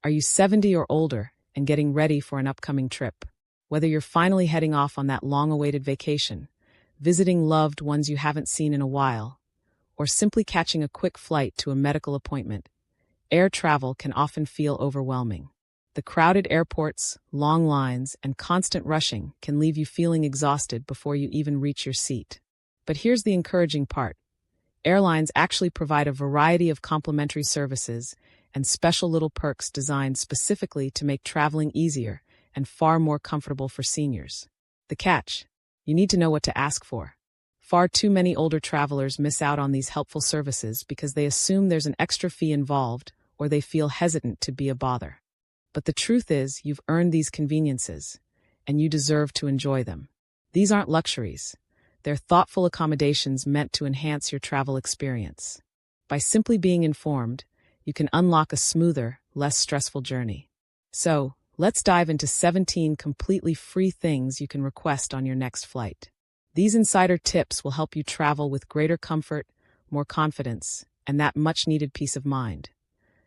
Are you 70 or older and getting ready for an upcoming trip? Whether you're finally heading off on that long-awaited vacation, visiting loved ones you haven't seen in a while, or simply catching a quick flight to a medical appointment, air travel can often feel overwhelming. The crowded airports, long lines, and constant rushing can leave you feeling exhausted before you even reach your seat. But here's the encouraging part. Airlines actually provide a variety of complimentary services and special little perks designed specifically to make traveling easier and far more comfortable for seniors. The catch: you need to know what to ask for. Far too many older travelers miss out on these helpful services because they assume there's an extra fee involved or they feel hesitant to be a bother. But the truth is, you've earned these conveniences, and you deserve to enjoy them. These aren't luxuries. They're thoughtful accommodations meant to enhance your travel experience. By simply being informed, you can unlock a smoother, less stressful journey. So, let's dive into 17 completely free things you can request on your next flight. These insider tips will help you travel with greater comfort, more confidence, and that much-needed peace of mind.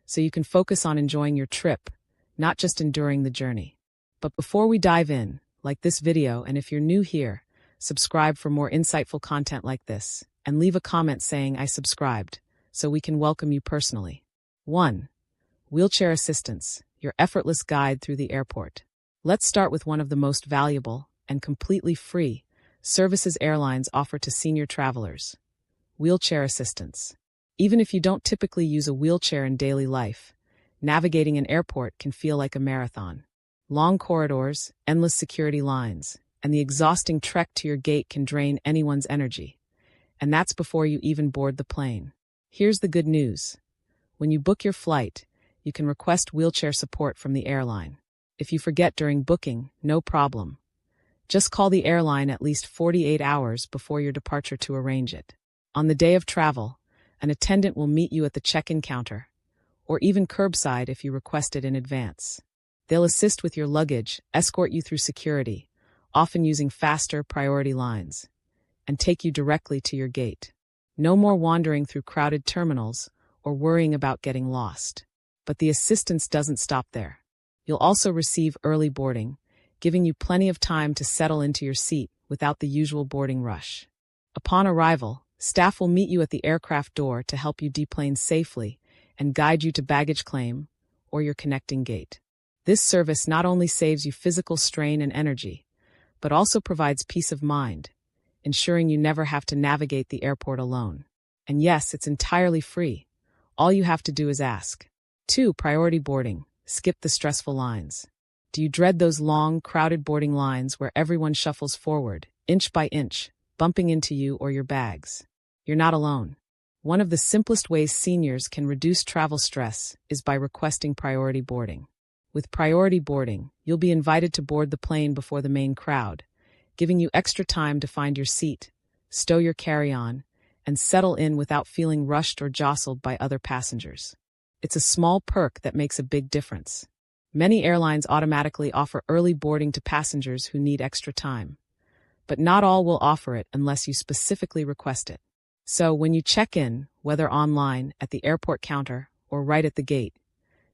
So you can focus on enjoying your trip, not just enduring the journey. But before we dive in, like this video, and if you're new here, subscribe for more insightful content like this, and leave a comment saying I subscribed, so we can welcome you personally. 1. Wheelchair assistance, your effortless guide through the airport. Let's start with one of the most valuable, and completely free, services airlines offer to senior travelers: wheelchair assistance. Even if you don't typically use a wheelchair in daily life, navigating an airport can feel like a marathon. Long corridors, endless security lines, and the exhausting trek to your gate can drain anyone's energy. And that's before you even board the plane. Here's the good news. When you book your flight, you can request wheelchair support from the airline. If you forget during booking, no problem. Just call the airline at least 48 hours before your departure to arrange it. On the day of travel, an attendant will meet you at the check-in counter, or even curbside if you request it in advance. They'll assist with your luggage, escort you through security, often using faster priority lines, and take you directly to your gate. No more wandering through crowded terminals or worrying about getting lost. But the assistance doesn't stop there. You'll also receive early boarding, giving you plenty of time to settle into your seat without the usual boarding rush. Upon arrival, staff will meet you at the aircraft door to help you deplane safely and guide you to baggage claim or your connecting gate. This service not only saves you physical strain and energy, but also provides peace of mind, ensuring you never have to navigate the airport alone. And yes, it's entirely free. All you have to do is ask. 2. Priority boarding. Skip the stressful lines. Do you dread those long, crowded boarding lines where everyone shuffles forward, inch by inch, bumping into you or your bags? You're not alone. One of the simplest ways seniors can reduce travel stress is by requesting priority boarding. With priority boarding, you'll be invited to board the plane before the main crowd, giving you extra time to find your seat, stow your carry-on, and settle in without feeling rushed or jostled by other passengers. It's a small perk that makes a big difference. Many airlines automatically offer early boarding to passengers who need extra time, but not all will offer it unless you specifically request it. So when you check in, whether online, at the airport counter, or right at the gate,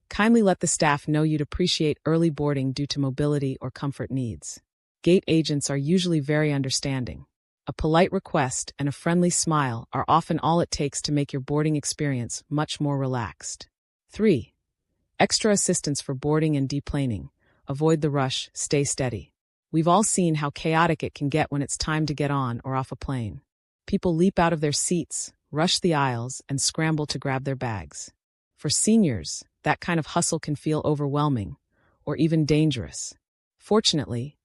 kindly let the staff know you'd appreciate early boarding due to mobility or comfort needs. Gate agents are usually very understanding. A polite request and a friendly smile are often all it takes to make your boarding experience much more relaxed. 3. Extra assistance for boarding and deplaning. Avoid the rush, stay steady. We've all seen how chaotic it can get when it's time to get on or off a plane. People leap out of their seats, rush the aisles, and scramble to grab their bags. For seniors, that kind of hustle can feel overwhelming, or even dangerous. Fortunately,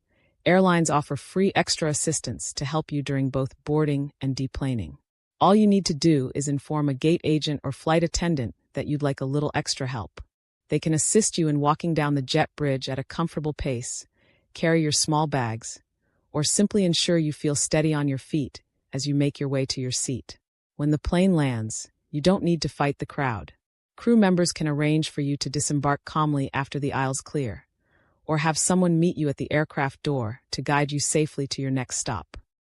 airlines offer free extra assistance to help you during both boarding and deplaning. All you need to do is inform a gate agent or flight attendant that you'd like a little extra help. They can assist you in walking down the jet bridge at a comfortable pace, carry your small bags, or simply ensure you feel steady on your feet as you make your way to your seat. When the plane lands, you don't need to fight the crowd. Crew members can arrange for you to disembark calmly after the aisles clear, or have someone meet you at the aircraft door to guide you safely to your next stop.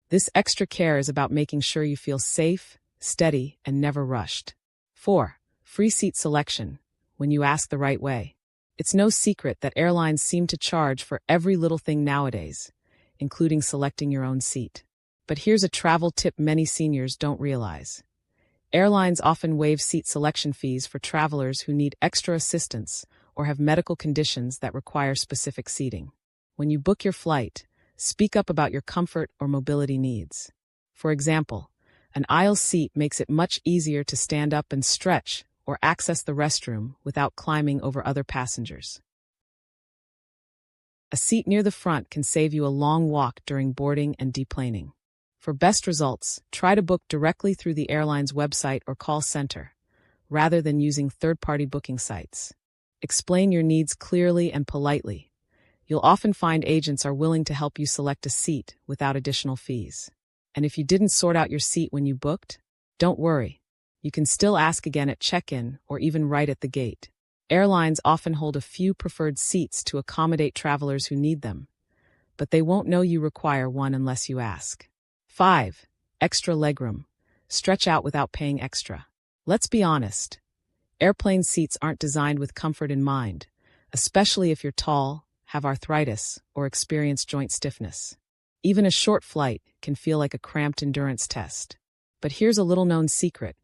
This extra care is about making sure you feel safe, steady, and never rushed. 4. Free seat selection, when you ask the right way. It's no secret that airlines seem to charge for every little thing nowadays, including selecting your own seat. But here's a travel tip many seniors don't realize. Airlines often waive seat selection fees for travelers who need extra assistance or have medical conditions that require specific seating. When you book your flight, speak up about your comfort or mobility needs. For example, an aisle seat makes it much easier to stand up and stretch or access the restroom without climbing over other passengers. A seat near the front can save you a long walk during boarding and deplaning. For best results, try to book directly through the airline's website or call center, rather than using third-party booking sites. Explain your needs clearly and politely. You'll often find agents are willing to help you select a seat without additional fees. And if you didn't sort out your seat when you booked, don't worry. You can still ask again at check-in or even right at the gate. Airlines often hold a few preferred seats to accommodate travelers who need them, but they won't know you require one unless you ask. 5. Extra legroom. Stretch out without paying extra. Let's be honest. Airplane seats aren't designed with comfort in mind, especially if you're tall, have arthritis, or experience joint stiffness. Even a short flight can feel like a cramped endurance test. But here's a little-known secret.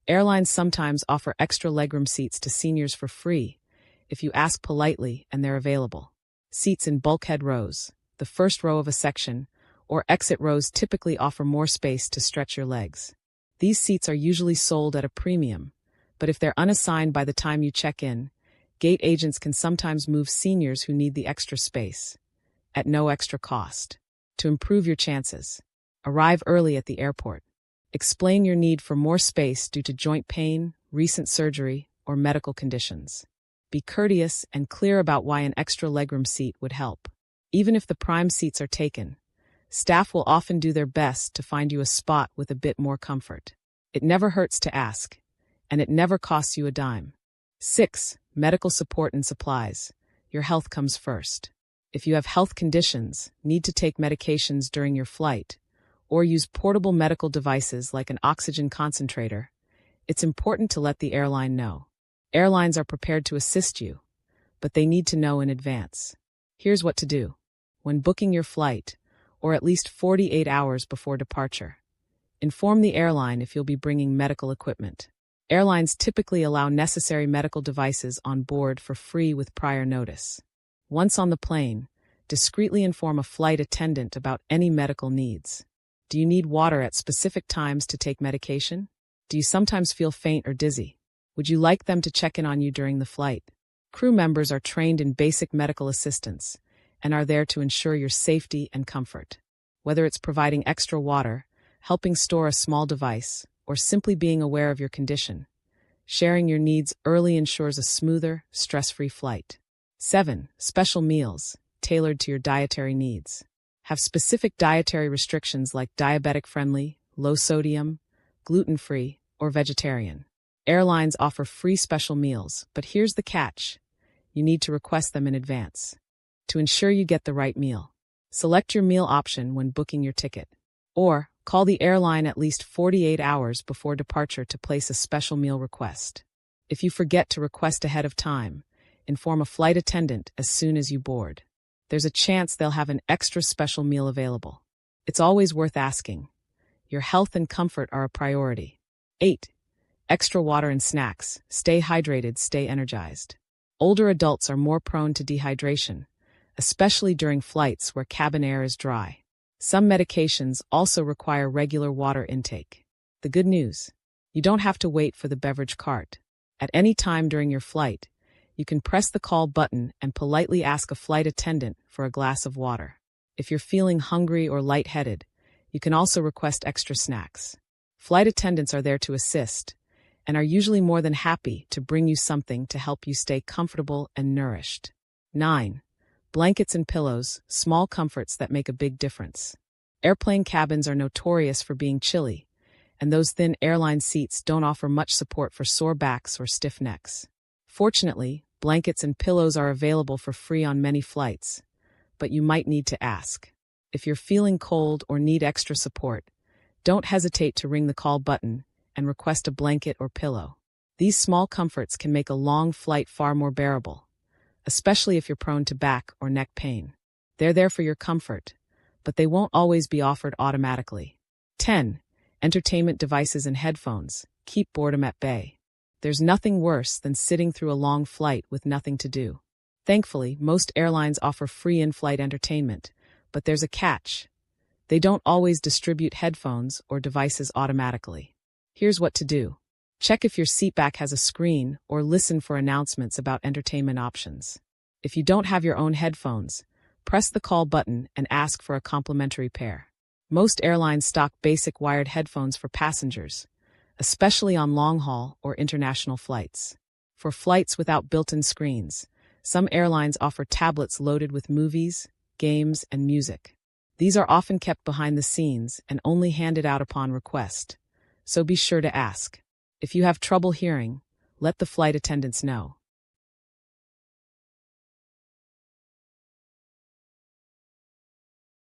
Airlines sometimes offer extra legroom seats to seniors for free if you ask politely and they're available. Seats in bulkhead rows, the first row of a section, or exit rows typically offer more space to stretch your legs. These seats are usually sold at a premium, but if they're unassigned by the time you check in, gate agents can sometimes move seniors who need the extra space, at no extra cost. To improve your chances, arrive early at the airport. Explain your need for more space due to joint pain, recent surgery, or medical conditions. Be courteous and clear about why an extra legroom seat would help. Even if the prime seats are taken, staff will often do their best to find you a spot with a bit more comfort. It never hurts to ask, and it never costs you a dime. 6. Medical support and supplies. Your health comes first. If you have health conditions, need to take medications during your flight, or use portable medical devices like an oxygen concentrator, it's important to let the airline know. Airlines are prepared to assist you, but they need to know in advance. Here's what to do. When booking your flight, or at least 48 hours before departure, inform the airline if you'll be bringing medical equipment. Airlines typically allow necessary medical devices on board for free with prior notice. Once on the plane, discreetly inform a flight attendant about any medical needs. Do you need water at specific times to take medication? Do you sometimes feel faint or dizzy? Would you like them to check in on you during the flight? Crew members are trained in basic medical assistance and are there to ensure your safety and comfort. Whether it's providing extra water, helping store a small device, or simply being aware of your condition, sharing your needs early ensures a smoother, stress-free flight. 7. Special meals, tailored to your dietary needs. Have specific dietary restrictions like diabetic-friendly, low-sodium, gluten-free, or vegetarian. Airlines offer free special meals, but here's the catch. You need to request them in advance. To ensure you get the right meal, select your meal option when booking your ticket. Or, call the airline at least 48 hours before departure to place a special meal request. If you forget to request ahead of time, inform a flight attendant as soon as you board. There's a chance they'll have an extra special meal available. It's always worth asking. Your health and comfort are a priority. 8. Extra water and snacks. Stay hydrated, stay energized. Older adults are more prone to dehydration, especially during flights where cabin air is dry. Some medications also require regular water intake. The good news: you don't have to wait for the beverage cart. At any time during your flight, you can press the call button and politely ask a flight attendant for a glass of water. If you're feeling hungry or lightheaded, you can also request extra snacks. Flight attendants are there to assist and are usually more than happy to bring you something to help you stay comfortable and nourished. 9. Blankets and pillows, small comforts that make a big difference. Airplane cabins are notorious for being chilly, and those thin airline seats don't offer much support for sore backs or stiff necks. Fortunately, blankets and pillows are available for free on many flights, but you might need to ask. If you're feeling cold or need extra support, don't hesitate to ring the call button and request a blanket or pillow. These small comforts can make a long flight far more bearable, especially if you're prone to back or neck pain. They're there for your comfort, but they won't always be offered automatically. 10. Entertainment devices and headphones. Keep boredom at bay. There's nothing worse than sitting through a long flight with nothing to do. Thankfully, most airlines offer free in-flight entertainment, but there's a catch. They don't always distribute headphones or devices automatically. Here's what to do. Check if your seatback has a screen or listen for announcements about entertainment options. If you don't have your own headphones, press the call button and ask for a complimentary pair. Most airlines stock basic wired headphones for passengers, especially on long-haul or international flights. For flights without built-in screens, some airlines offer tablets loaded with movies, games, and music. These are often kept behind the scenes and only handed out upon request, so be sure to ask. If you have trouble hearing, let the flight attendants know.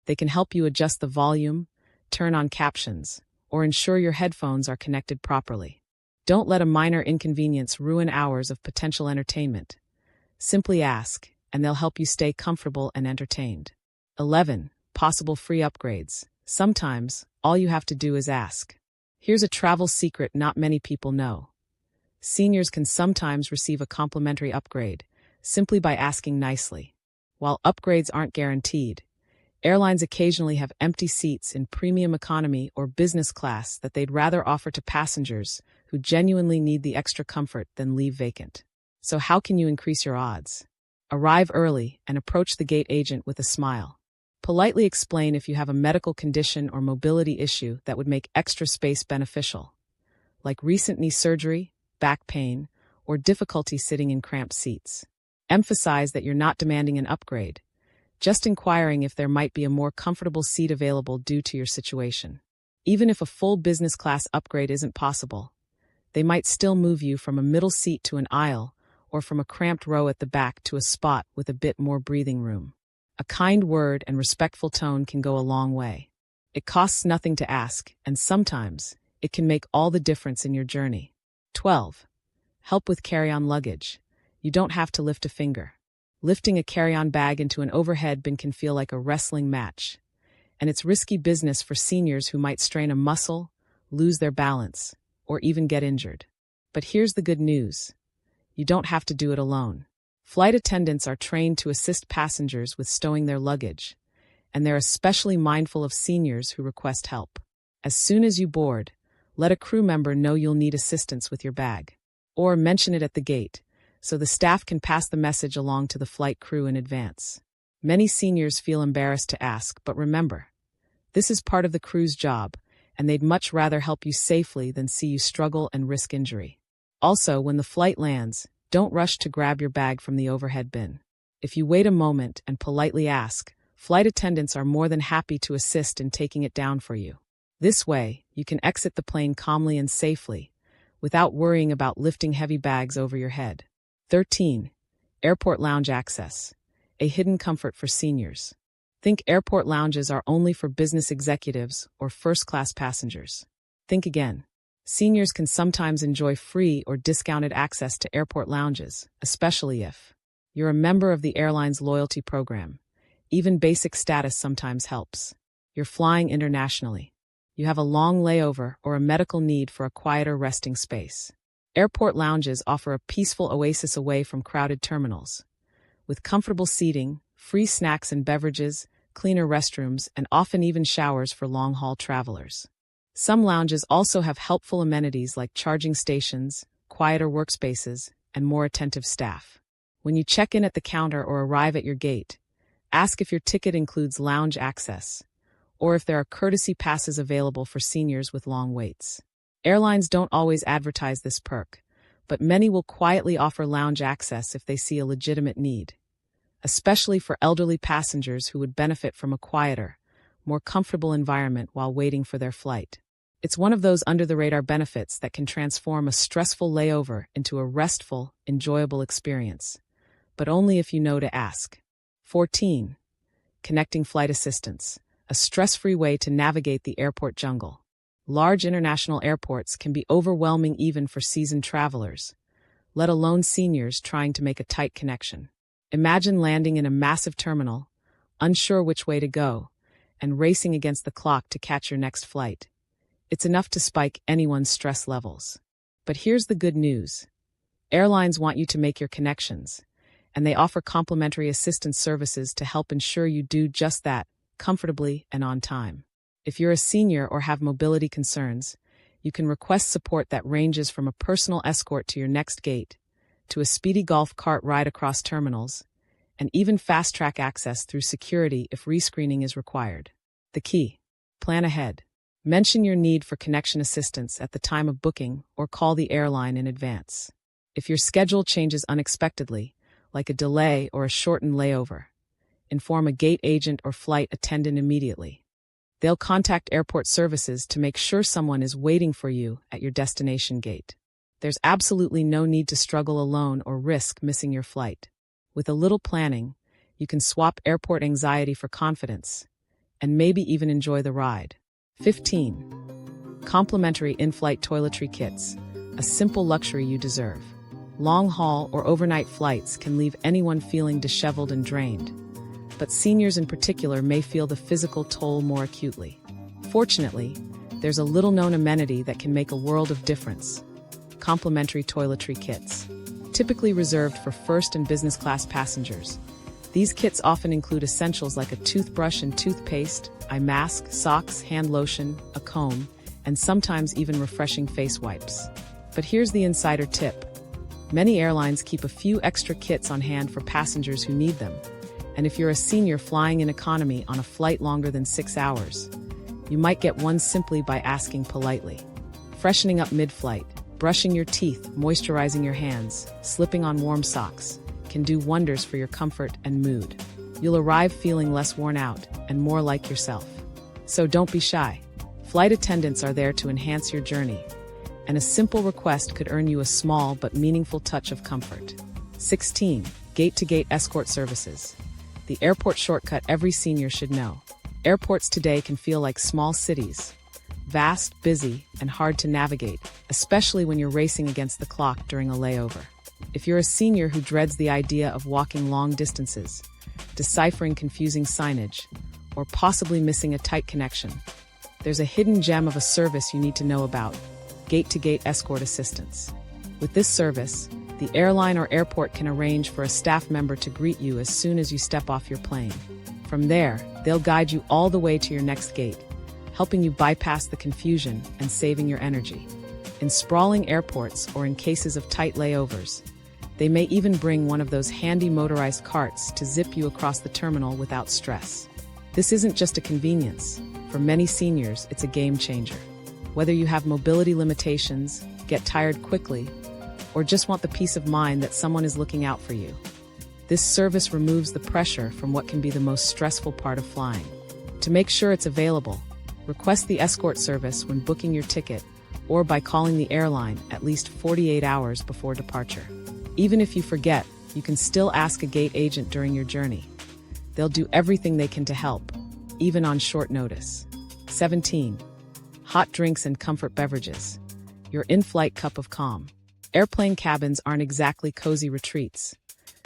They can help you adjust the volume, turn on captions, or ensure your headphones are connected properly. Don't let a minor inconvenience ruin hours of potential entertainment. Simply ask, and they'll help you stay comfortable and entertained. 11. Possible free upgrades. Sometimes, all you have to do is ask. Here's a travel secret not many people know. Seniors can sometimes receive a complimentary upgrade, simply by asking nicely. While upgrades aren't guaranteed, airlines occasionally have empty seats in premium economy or business class that they'd rather offer to passengers who genuinely need the extra comfort than leave vacant. So how can you increase your odds? Arrive early and approach the gate agent with a smile. Politely explain if you have a medical condition or mobility issue that would make extra space beneficial, like recent knee surgery, back pain, or difficulty sitting in cramped seats. Emphasize that you're not demanding an upgrade, just inquiring if there might be a more comfortable seat available due to your situation. Even if a full business class upgrade isn't possible, they might still move you from a middle seat to an aisle or from a cramped row at the back to a spot with a bit more breathing room. A kind word and respectful tone can go a long way. It costs nothing to ask, and sometimes it can make all the difference in your journey. 12. Help with carry-on luggage. You don't have to lift a finger. Lifting a carry-on bag into an overhead bin can feel like a wrestling match, and it's risky business for seniors who might strain a muscle, lose their balance, or even get injured. But here's the good news. You don't have to do it alone. Flight attendants are trained to assist passengers with stowing their luggage, and they're especially mindful of seniors who request help. As soon as you board, let a crew member know you'll need assistance with your bag, or mention it at the gate, so the staff can pass the message along to the flight crew in advance. Many seniors feel embarrassed to ask, but remember, this is part of the crew's job, and they'd much rather help you safely than see you struggle and risk injury. Also, when the flight lands, don't rush to grab your bag from the overhead bin. If you wait a moment and politely ask, flight attendants are more than happy to assist in taking it down for you. This way, you can exit the plane calmly and safely, without worrying about lifting heavy bags over your head. 13. Airport lounge access. A hidden comfort for seniors. Think airport lounges are only for business executives or first-class passengers. Think again. Seniors can sometimes enjoy free or discounted access to airport lounges, especially if you're a member of the airline's loyalty program. Even basic status sometimes helps. You're flying internationally. You have a long layover or a medical need for a quieter resting space. Airport lounges offer a peaceful oasis away from crowded terminals, with comfortable seating, free snacks and beverages, cleaner restrooms, and often even showers for long-haul travelers. Some lounges also have helpful amenities like charging stations, quieter workspaces, and more attentive staff. When you check in at the counter or arrive at your gate, ask if your ticket includes lounge access, or if there are courtesy passes available for seniors with long waits. Airlines don't always advertise this perk, but many will quietly offer lounge access if they see a legitimate need, especially for elderly passengers who would benefit from a quieter, more comfortable environment while waiting for their flight. It's one of those under-the-radar benefits that can transform a stressful layover into a restful, enjoyable experience, but only if you know to ask. 14. Connecting flight assistance. A stress-free way to navigate the airport jungle. Large international airports can be overwhelming even for seasoned travelers, let alone seniors trying to make a tight connection. Imagine landing in a massive terminal, unsure which way to go, and racing against the clock to catch your next flight. It's enough to spike anyone's stress levels. But here's the good news. Airlines want you to make your connections, and they offer complimentary assistance services to help ensure you do just that, comfortably and on time. If you're a senior or have mobility concerns, you can request support that ranges from a personal escort to your next gate, to a speedy golf cart ride across terminals, and even fast-track access through security if rescreening is required. The key: plan ahead. Mention your need for connection assistance at the time of booking or call the airline in advance. If your schedule changes unexpectedly, like a delay or a shortened layover, inform a gate agent or flight attendant immediately. They'll contact airport services to make sure someone is waiting for you at your destination gate. There's absolutely no need to struggle alone or risk missing your flight. With a little planning, you can swap airport anxiety for confidence, and maybe even enjoy the ride. 15. Complimentary in-flight toiletry kits, a simple luxury you deserve. Long-haul or overnight flights can leave anyone feeling disheveled and drained, but seniors in particular may feel the physical toll more acutely. Fortunately, there's a little-known amenity that can make a world of difference: complimentary toiletry kits. Typically reserved for first and business class passengers, these kits often include essentials like a toothbrush and toothpaste, eye mask, socks, hand lotion, a comb, and sometimes even refreshing face wipes. But here's the insider tip. Many airlines keep a few extra kits on hand for passengers who need them, and if you're a senior flying in economy on a flight longer than 6 hours, you might get one simply by asking politely. Freshening up mid-flight, brushing your teeth, moisturizing your hands, slipping on warm socks can do wonders for your comfort and mood. You'll arrive feeling less worn out and more like yourself. So don't be shy. Flight attendants are there to enhance your journey, and a simple request could earn you a small but meaningful touch of comfort. 16. Gate-to-gate escort services. The airport shortcut every senior should know. Airports today can feel like small cities. Vast, busy, and hard to navigate, especially when you're racing against the clock during a layover. If you're a senior who dreads the idea of walking long distances, deciphering confusing signage, or possibly missing a tight connection, there's a hidden gem of a service you need to know about: gate-to-gate escort assistance. With this service, the airline or airport can arrange for a staff member to greet you as soon as you step off your plane. From there, they'll guide you all the way to your next gate, helping you bypass the confusion and saving your energy. In sprawling airports or in cases of tight layovers, they may even bring one of those handy motorized carts to zip you across the terminal without stress. This isn't just a convenience. For many seniors, it's a game changer. Whether you have mobility limitations, get tired quickly, or just want the peace of mind that someone is looking out for you, this service removes the pressure from what can be the most stressful part of flying. To make sure it's available, request the escort service when booking your ticket or by calling the airline at least 48 hours before departure. Even if you forget, you can still ask a gate agent during your journey. They'll do everything they can to help, even on short notice. 17. Hot drinks and comfort beverages. Your in-flight cup of calm. Airplane cabins aren't exactly cozy retreats.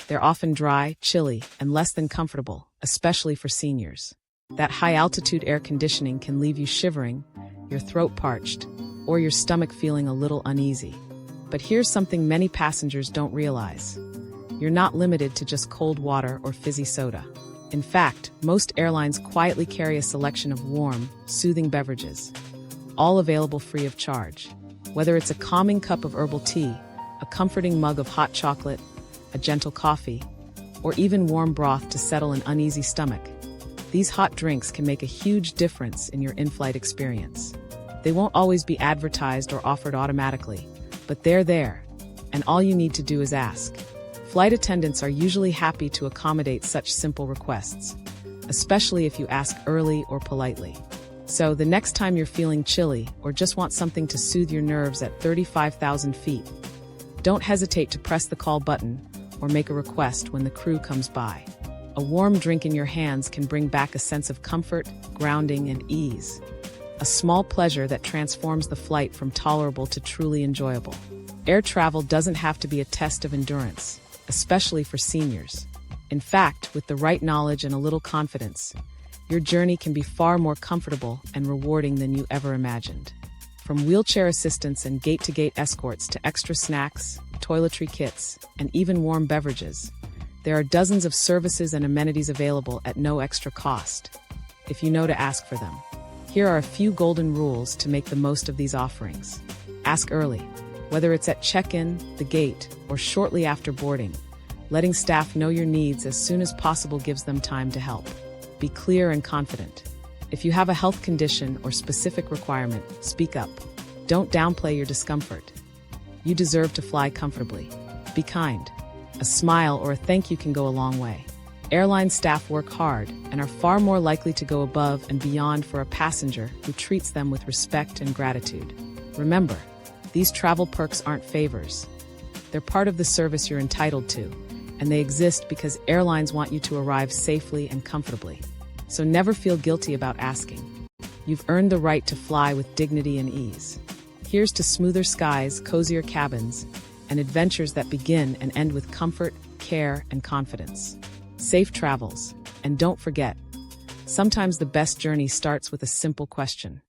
They're often dry, chilly, and less than comfortable, especially for seniors. That high-altitude air conditioning can leave you shivering, your throat parched, or your stomach feeling a little uneasy. But here's something many passengers don't realize. You're not limited to just cold water or fizzy soda. In fact, most airlines quietly carry a selection of warm, soothing beverages, all available free of charge. Whether it's a calming cup of herbal tea, a comforting mug of hot chocolate, a gentle coffee, or even warm broth to settle an uneasy stomach, these hot drinks can make a huge difference in your in-flight experience. They won't always be advertised or offered automatically, but they're there, and all you need to do is ask. Flight attendants are usually happy to accommodate such simple requests, especially if you ask early or politely. So the next time you're feeling chilly or just want something to soothe your nerves at 35,000 feet, don't hesitate to press the call button or make a request when the crew comes by. A warm drink in your hands can bring back a sense of comfort, grounding, and ease. A small pleasure that transforms the flight from tolerable to truly enjoyable. Air travel doesn't have to be a test of endurance, especially for seniors. In fact, with the right knowledge and a little confidence, your journey can be far more comfortable and rewarding than you ever imagined. From wheelchair assistance and gate-to-gate escorts to extra snacks, toiletry kits, and even warm beverages, there are dozens of services and amenities available at no extra cost, if you know to ask for them. Here are a few golden rules to make the most of these offerings. Ask early, whether it's at check-in, the gate, or shortly after boarding. Letting staff know your needs as soon as possible gives them time to help. Be clear and confident. If you have a health condition or specific requirement, speak up. Don't downplay your discomfort. You deserve to fly comfortably. Be kind. A smile or a thank you can go a long way. Airline staff work hard and are far more likely to go above and beyond for a passenger who treats them with respect and gratitude. Remember, these travel perks aren't favors. They're part of the service you're entitled to, and they exist because airlines want you to arrive safely and comfortably. So never feel guilty about asking. You've earned the right to fly with dignity and ease. Here's to smoother skies, cozier cabins, and adventures that begin and end with comfort, care, and confidence. Safe travels, and don't forget, sometimes the best journey starts with a simple question.